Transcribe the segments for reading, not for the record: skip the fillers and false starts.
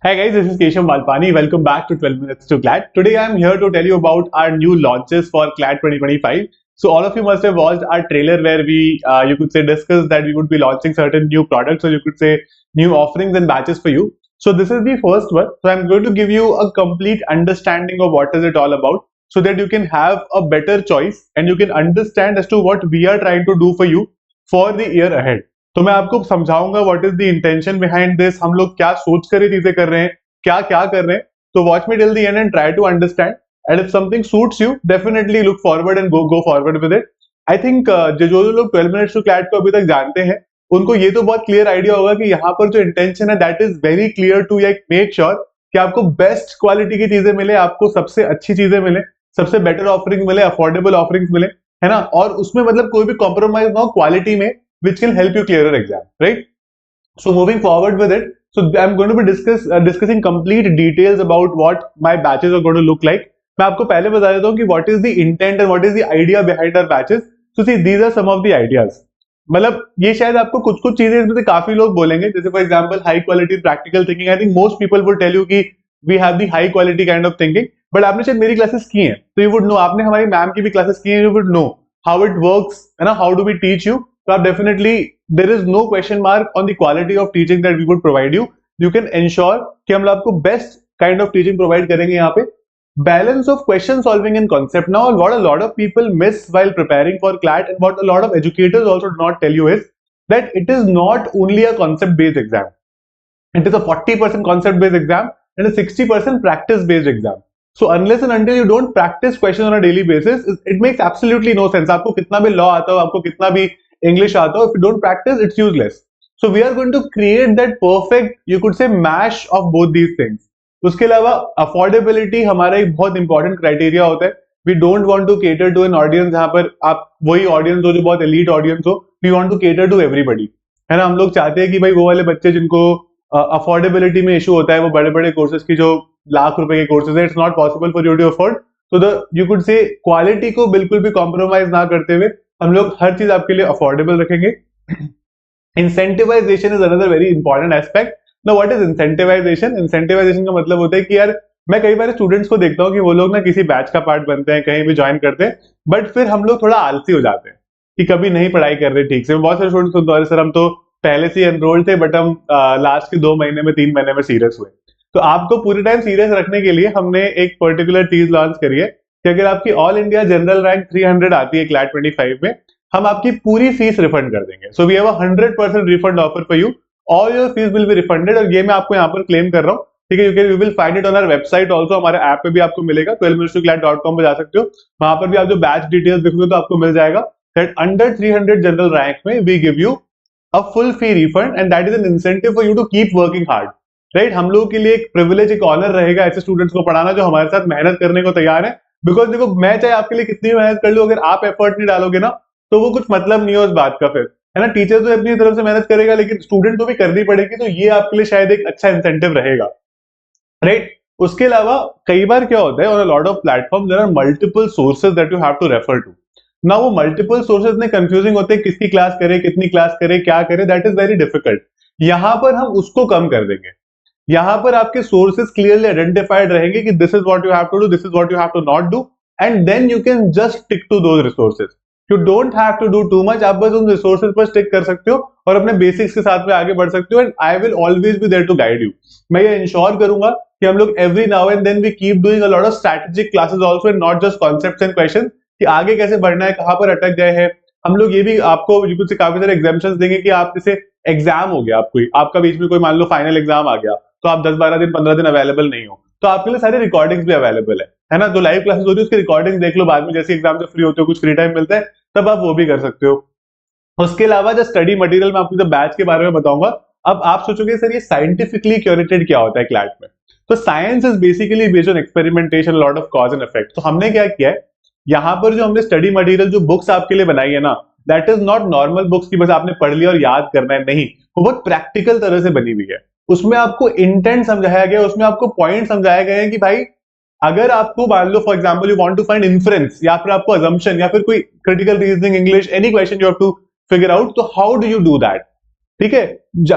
Hi guys, this is Keshav Malpani. Welcome back to 12 Minutes to CLAT. Today I am here to tell you about our new launches for CLAT 2025. So all of you must have watched our trailer where you could say, discussed that we would be launching certain new products, or you could say new offerings and batches for you. So this is the first one. So I'm going to give you a complete understanding of what is it all about, so that you can have a better choice and you can understand as to what we are trying to do for you for the year ahead. तो मैं आपको समझाऊंगा what is the intention behind this, हम लोग क्या सोच कर ये चीजें कर रहे हैं, क्या क्या कर रहे हैं. तो watch me till the end and try to understand, and if something suits you definitely look forward and go forward with it. I think जो लोग 12 मिनट्स टू क्लैट को अभी तक जानते हैं उनको ये तो बहुत क्लियर आइडिया होगा कि यहाँ पर जो इंटेंशन है that is very clear to make sure कि आपको बेस्ट क्वालिटी की चीजें मिले, आपको सबसे अच्छी चीजें मिले, सबसे बेटर ऑफरिंग मिले, अफोर्डेबल ऑफरिंग्स मिले, है ना. और उसमें मतलब कोई भी कॉम्प्रोमाइज ना हो क्वालिटी में, which can help you clear your exam, right? So moving forward with it, so I'm going to be discussing complete details about what my batches are going to look like. मैं आपको पहले बता देता हूँ कि what is the intent and what is the idea behind our batches. So see, these are some of the ideas. मतलब ये शायद आपको कुछ चीजें इसमें से काफी लोग बोलेंगे, जैसे for example high quality practical thinking. I think most people would tell you कि we have the high quality kind of thinking, but आपने शायद मेरी क्लासेस की हैं तो यू वुड नो, आपने हमारी मैम की भी क्लासेस की हैं, you would know how it works, है ना, how do we teach you. तो आप definitely there is no question mark on the quality of teaching that we would provide you. You can ensure कि हम आपको best kind of teaching provide करेंगे. यहाँ पे balance of question solving and concept. Now what a lot of people miss while preparing for CLAT and what a lot of educators also do not tell you is that it is not only a concept based exam. It is a 40% concept based exam and a 60% practice based exam. So unless and until you don't practice questions on a daily basis, it makes absolutely no sense. आपको कितना भी law आता हो, आपको कितना भी English आता हो, if you don't practice, it's useless. So we are going to create that perfect, you could say, mash of both these things. उसके अलावा अफोर्डेबिलिटी हमारा एक बहुत इंपॉर्टेंट क्राइटेरिया होता है. We don't want to cater to an audience जहां पर आप वही ऑडियंस हो जो बहुत एलीट ऑडियंस हो. We want to cater to everybody, है ना. हम लोग चाहते हैं कि भाई वो वाले बच्चे जिनको अफोर्डेबिलिटी में इशू होता है, वो बड़े बड़े कोर्सेज की जो लाख रुपए के कोर्सेज है, it's not possible for you to afford. तो the you could say quality को बिल्कुल भी कॉम्प्रोमाइज ना करते हुए हम लोग हर चीज आपके लिए अफोर्डेबल रखेंगे. Incentivisation is another very important aspect. Now what is incentivization? Incentivization का मतलब होता है कि यार मैं कई बार स्टूडेंट्स को देखता हूँ कि वो लोग ना किसी बैच का पार्ट बनते हैं, कहीं भी ज्वाइन करते हैं, बट फिर हम लोग थोड़ा आलसी हो जाते हैं कि कभी नहीं पढ़ाई कर रहे ठीक से. बहुत सारे स्टूडेंट्स सुनते हैं सर हम तो पहले से एनरोल्ड थे बट हम लास्ट के 2 महीने में 3 महीने में सीरियस हुए. तो आपको पूरे टाइम सीरियस रखने के लिए हमने एक पर्टिकुलर चीज लॉन्च करी है कि अगर आपकी ऑल इंडिया जनरल रैंक 300 आती है CLAT 25 में, हम आपकी पूरी फीस रिफंड कर देंगे. So we have 100% refund offer for you. All your fees will be refunded. और ये मैं आपको यहाँ पर क्लेम कर रहा हूँ, ठीक है. You will find it on our website also. हमारे ऐप पे भी आपको मिलेगा, 12minutestoclat.com पे जा सकते हो. वहां पर भी आप जो बैच डिटेल्स देखोगे तो आपको मिल जाएगा that under 300 जनरल रैंक में we give you a full fee refund and that is an incentive for you to keep working hard, right? हम लोगों के लिए एक प्रिविलेज, एक ऑनर रहेगा ऐसे स्टूडेंट्स को पढ़ाना जो हमारे साथ मेहनत करने को तैयार है. बिकॉज देखो, मैं चाहे आपके लिए कितनी मेहनत कर लूं, अगर आप एफर्ट नहीं डालोगे ना तो वो कुछ मतलब नहीं है उस बात का फिर, है ना. टीचर तो अपनी तरफ से मेहनत करेगा लेकिन स्टूडेंट को भी करनी पड़ेगी, तो ये आपके लिए शायद एक अच्छा इंसेंटिव रहेगा, राइट. उसके अलावा कई बार क्या होता है, on a lot of platform there are multiple sources that you have to refer to. ना वो मल्टीपल सोर्सेज में कंफ्यूजिंग होते हैं, किसकी क्लास करे, कितनी क्लास करे, क्या करे, दैट इज वेरी डिफिकल्ट. यहां पर हम उसको कम कर देंगे. यहां पर आपके सोर्सेज क्लियरली आइडेंटिफाइड रहेंगे कि this is what you have to do, this is what you have to not do, and then you can just stick to those resources. You don't have to do too much. आप बस उन resources पर stick कर सकते हो और अपने basics के साथ में आगे बढ़ सकते हो. And I will always be there to guide you. मैं ये इंश्योर करूंगा कि हम लोग every now and then we keep doing a lot of strategic classes also and not just concepts and question, कि आगे कैसे बढ़ना है, कहां पर अटक गए हैं. हम लोग ये भी आपको कुछ काफी सारे एग्जाम्पशंस देंगे कि आप जैसे एग्जाम हो गया, आपका बीच में कोई मान लो फाइनल एग्जाम आ गया, तो आप 10-12 दिन 15 दिन अवेलेबल नहीं हो, तो आपके लिए सारी रिकॉर्डिंग्स भी अवेलेबल है ना. जो लाइव क्लासेस हो रही है उसकी रिकॉर्डिंग देख लो, बाद में जैसे एग्जाम से फ्री होते हो, कुछ फ्री टाइम मिलता है, तब आप वो भी कर सकते हो. उसके अलावा जो स्टडी मटेरियल, मैं आपको जो बैच के बारे में बताऊंगा. अब आप सोचोगे सर ये साइंटिफिकली क्यूरेटेड क्या होता है क्लैट में. तो science is basically based on experimentation, lot of cause and effect. तो हमने क्या किया है, यहाँ पर जो हमने स्टडी मटेरियल, जो बुक्स आपके लिए बनाई है ना, that is not normal books की बस आपने पढ़ लिया और याद करना है, नहीं. वो बहुत प्रैक्टिकल तरह से बनी हुई है. उसमें आपको इंटेंट समझाया गया, उसमें आपको पॉइंट समझाए गए हैं कि भाई अगर आपको मान लो for example you want to find inference, या फिर आपको अजम्पशन, या फिर कोई critical reasoning, English, any question you have to figure out, तो how do you do that, ठीक है।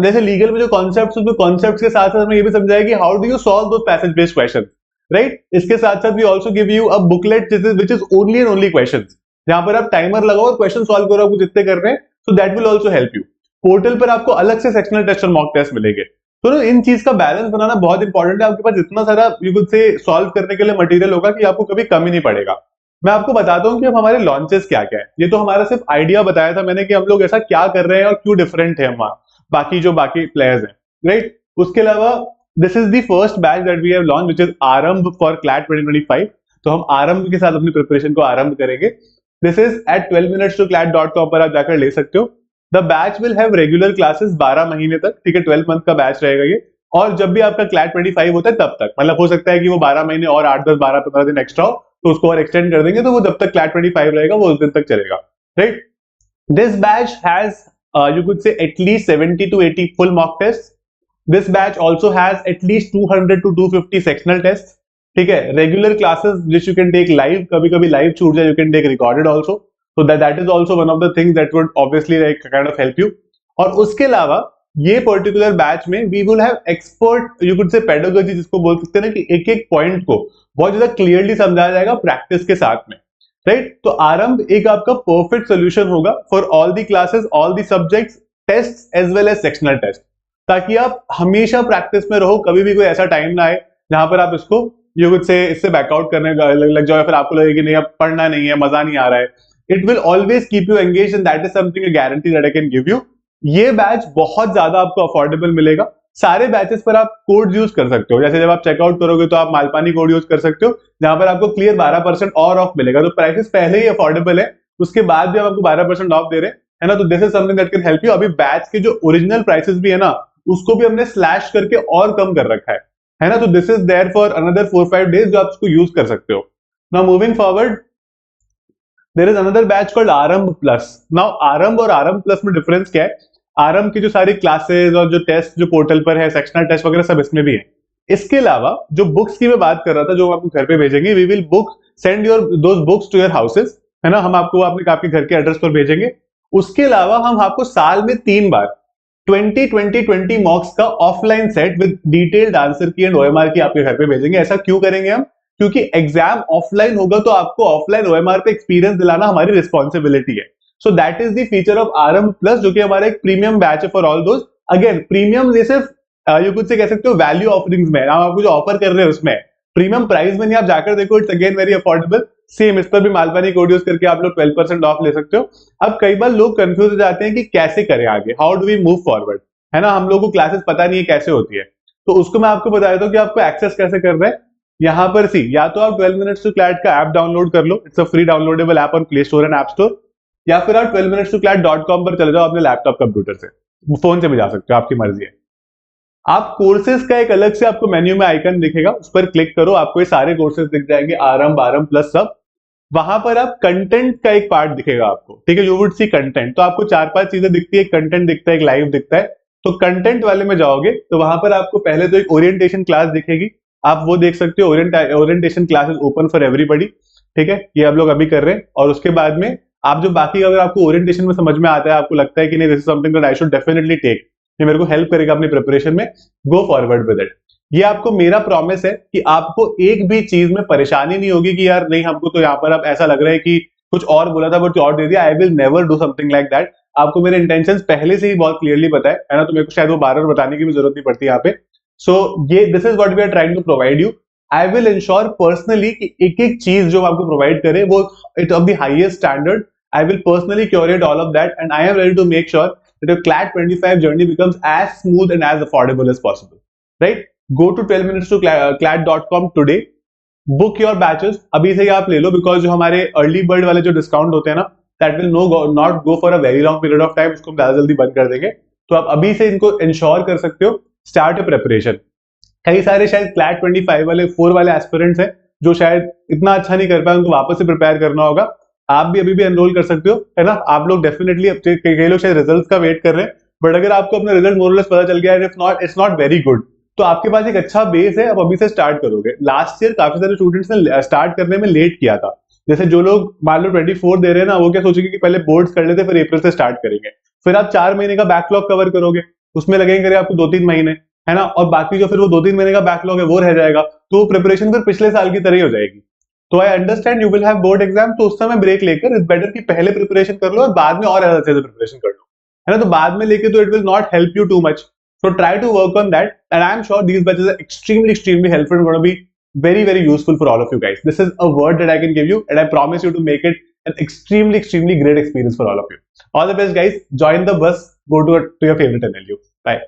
जैसे लीगल में जो कॉन्सेप्ट्स, उसमें कॉन्सेप्ट्स के साथ साथ हमें ये भी समझाया कि how do you solve those passage based question, right. इसके साथ साथ we also give you a booklet which is only and only questions, जहां पर आप टाइमर लगाओ और क्वेश्चन सॉल्व करो आपको जितने कर रहे हैं, so that will also help you. Portal पर आपको अलग से सेक्शनल टेस्ट और मॉक टेस्ट मिलेंगे। तो ना इन चीज का बैलेंस बनाना बहुत इंपॉर्टेंट है। आपके पास इतना सारा यू कुड से सॉल्व करने के लिए मटेरियल होगा कि आपको कभी कम ही नहीं पड़ेगा। मैं आपको बताता हूँ कि अब हमारे लॉन्चेस क्या क्या है। ये तो हमारा सिर्फ आइडिया बताया था मैंने कि हम लोग ऐसा क्या कर रहे हैं और क्यों डिफरेंट है हम बाकी प्लेयर्स हैं, राइट। उसके अलावा this is the first batch that we have launch which is Aarambh for CLAT 2025। तो हम आरंभ के साथ अपनी प्रिपरेशन को आरंभ करेंगे। दिस इज एट 12minutes2clat.com पर आप जाकर ले सकते हो। The batch will have regular classes 12 महीने तक, ठीक है, 12 मंथ का बैच रहेगा ये। और जब भी आपका क्लैट 25 होता है तब तक, मतलब हो सकता है कि वो 12 महीने और 8 10 12 15 दिन एक्स्ट्रा हो तो उसको और एक्सटेंड कर देंगे, तो वो जब तक क्लैट 25 रहेगा वो उस दिन तक चलेगा, right. This batch has you could say at least 70 to 80 full mock tests. This batch also has at least 200 to 250 sectional tests. ठीक है, regular classes which you can take live, कभी कभी live छूट जाए, you can take recorded also. So that is also one of the things that would obviously like kind of help you. और उसके अलावा ये पर्टिकुलर बैच में we will have expert you could say pedagogy, जिसको बोल सकते हैं ना कि एक एक पॉइंट को बहुत ज्यादा क्लियरली समझाया जाएगा प्रैक्टिस के साथ में, राइट। तो आरंभ एक आपका परफेक्ट सोल्यूशन होगा for all the classes, all the subjects, test as well as sectional test, ताकि आप हमेशा प्रैक्टिस में रहो, कभी भी कोई ऐसा टाइम ना आए जहां पर आप इसको यू कुड से इससे बैकआउट करने लग जाओ, फिर आपको लगे कि नहीं अब पढ़ना नहीं है, मजा नहीं आ रहा है। It will always keep you engage and that is something guarantee that I can give you. ये बैच बहुत ज्यादा आपको अफोर्डेबल मिलेगा। सारे बैचेस पर आप कोड यूज कर सकते हो, जैसे जब आप चेकआउट करोगे तो आप मालपानी कोड यूज कर सकते हो, जहां पर आपको क्लियर 12% और ऑफ मिलेगा। तो प्राइसेस पहले ही अफोर्डेबल है, उसके बाद भी हम आपको 12% ऑफ दे रहे हैं, है ना। तो this is something that can help you. अभी बैच के जो ओरिजिनल प्राइसेस भी है ना, उसको भी हमने स्लैश करके और कम कर रखा है ना। तो this is there for another 4-5 days जो आप इसको यूज कर सकते हो। Now moving forward, there is another batch called Aarambh plus. Now Aarambh और आरंभ प्लस में डिफरेंस क्या है? आरंभ की जो सारी क्लासेस और जो टेस्ट जो पोर्टल पर है, सेक्शनल टेस्ट वगैरह सब इसमें भी है। इसके अलावा जो बुक्स की मैं बात कर रहा था, जो हम आपको घर पे भेजेंगे, we will book send your those books to your houses, है ना। हम आपको आपके घर के एड्रेस पर भेजेंगे। उसके अलावा हम आपको साल में 3 बार 20 मॉक्स का offline set with detailed answer की एंड ओएमआर की आपके घर पे भेजेंगे। ऐसा क्यों करेंगे हम? क्योंकि एग्जाम ऑफलाइन होगा तो आपको ऑफलाइन ओएमआर पे एक्सपीरियंस दिलाना हमारी रिस्पॉन्सिबिलिटी है। So that is the feature of आरंभ प्लस, जो कि हमारा एक प्रीमियम बैच है for all those. Again premium ये सिर्फ यू कुड से कह सकते हो वैल्यू ऑफरिंग्स में, हम आपको जो ऑफर कर रहे हैं उसमें प्रीमियम प्राइस में नहीं। आप जाकर देखो, it's again very affordable. Same इस पर भी मालपानी कोड यूज करके आप लोग 12% ऑफ ले सकते हो। अब कई बार लोग कंफ्यूज हो जाते हैं कि कैसे करें आगे, how do we move forward, है ना। हम लोग को क्लासेस पता नहीं है कैसे होती है, तो उसको मैं आपको बता देता हूँ कि आपको एक्सेस कैसे कर रहे हैं। यहाँ पर सी या तो आप 12 minutes to clat का ऐप डाउनलोड कर लो, it's a free downloadable app on Play Store and App Store, या फिर आप 12minutes2clat.com पर चले जाओ अपने लैपटॉप कंप्यूटर से, फोन से भी जा सकते हो, आपकी मर्जी है। आप कोर्सेज का एक अलग से आपको मेन्यू में आइकन दिखेगा, उस पर क्लिक करो, आपको ये सारे कोर्सेज दिख जाएंगे, आरंभ प्लस सब। वहां पर आप कंटेंट का एक पार्ट दिखेगा आपको, ठीक है, यू वुड सी कंटेंट। तो आपको 4-5 चीजें दिखती है, कंटेंट दिखता है, एक लाइव दिखता है। तो कंटेंट वाले में जाओगे तो वहां पर आपको पहले तो एक ओरिएंटेशन क्लास दिखेगी, आप वो देख सकते हो। Orientation class is open for everybody, ठीक है, ये आप लोग अभी कर रहे हैं। और उसके बाद में आप जो बाकी, अगर आपको ओरिएंटेशन में समझ में आता है, आपको लगता है कि नहीं this is something that I should definitely take, ये मेरे को हेल्प करेगा अपनी प्रिपरेशन में, गो फॉरवर्ड विद इट। ये आपको मेरा प्रॉमिस है कि आपको एक भी चीज में परेशानी नहीं होगी कि यार नहीं हमको तो यहाँ पर अब ऐसा लग रहा है कि कुछ और बोला था कुछ और दे दिया। I will never do something like that. आपको मेरे इंटेंशंस पहले से ही बहुत क्लियरली पता है ना, तो मेरे को शायद वो बार-बार बताने की भी जरूरत नहीं पड़ती यहाँ पे। सो ये this is what we are trying to provide you. I will ensure personally कि एक एक चीज जो आपको प्रोवाइड करे वो it of the highest standard. I will personally curate all of that, and I am ready to make sure that your CLAT 25 journey becomes as smooth and as affordable as possible. Right? Go to 12minutes2clat.com today. Book your batches. अभी से ही आप ले लो, because जो हमारे early bird वाले जो discount होते हैं ना, that will not go for a very long period of time. इसको हम ज्यादा जल्दी बंद कर देंगे। तो आप अभी से इनको ensure कर सकते हो। Start your preparation. कई सारे शायद CLAT 25 वाले 4 वाले एस्पिरेंट्स हैं जो शायद इतना अच्छा नहीं कर पाए, उनको वापस से प्रिपेयर करना होगा। आप भी अभी भी एनरोल कर सकते हो, है ना। आप लोग डेफिनेटली, कई लोग शायद रिजल्ट्स का वेट कर रहे हैं, बट अगर आपको अपना रिजल्ट मोर और लेस पता चल गया है, इट्स नॉट वेरी गुड, तो आपके पास एक अच्छा बेस है, आप अभी से स्टार्ट करोगे। लास्ट ईयर काफी सारे स्टूडेंट्स ने स्टार्ट करने में लेट किया था, जैसे जो लोग मान लो 24 दे रहे हैं ना, वो क्या सोचेंगे कि पहले बोर्ड्स कर लेते फिर अप्रैल से स्टार्ट करेंगे, फिर आप 4 महीने का बैकलॉग कवर करोगे, उसमें लगेंगे आपको 2-3 महीने, है ना, और बाकी जो फिर वो 2-3 महीने का बैकलॉग है वो रह जाएगा, तो प्रिपरेशन फिर पिछले साल की तरह ही हो जाएगी। तो I understand you will have board exam, तो उस समय ब्रेक लेकर इट्स बेटर कि पहले प्रिपरेशन कर लो और बाद में और अच्छे से प्रिपरेशन कर लो, है ना। तो बाद में लेके तो it will not help you too much, so try to work on that, and I am sure these batches are extremely helpful and going to be very useful for all of you guys. This is a word that I can give you, and I promise you to make it an extremely great experience for all of you. All the best guys, join the bus, go to your favorite NLU. Bye.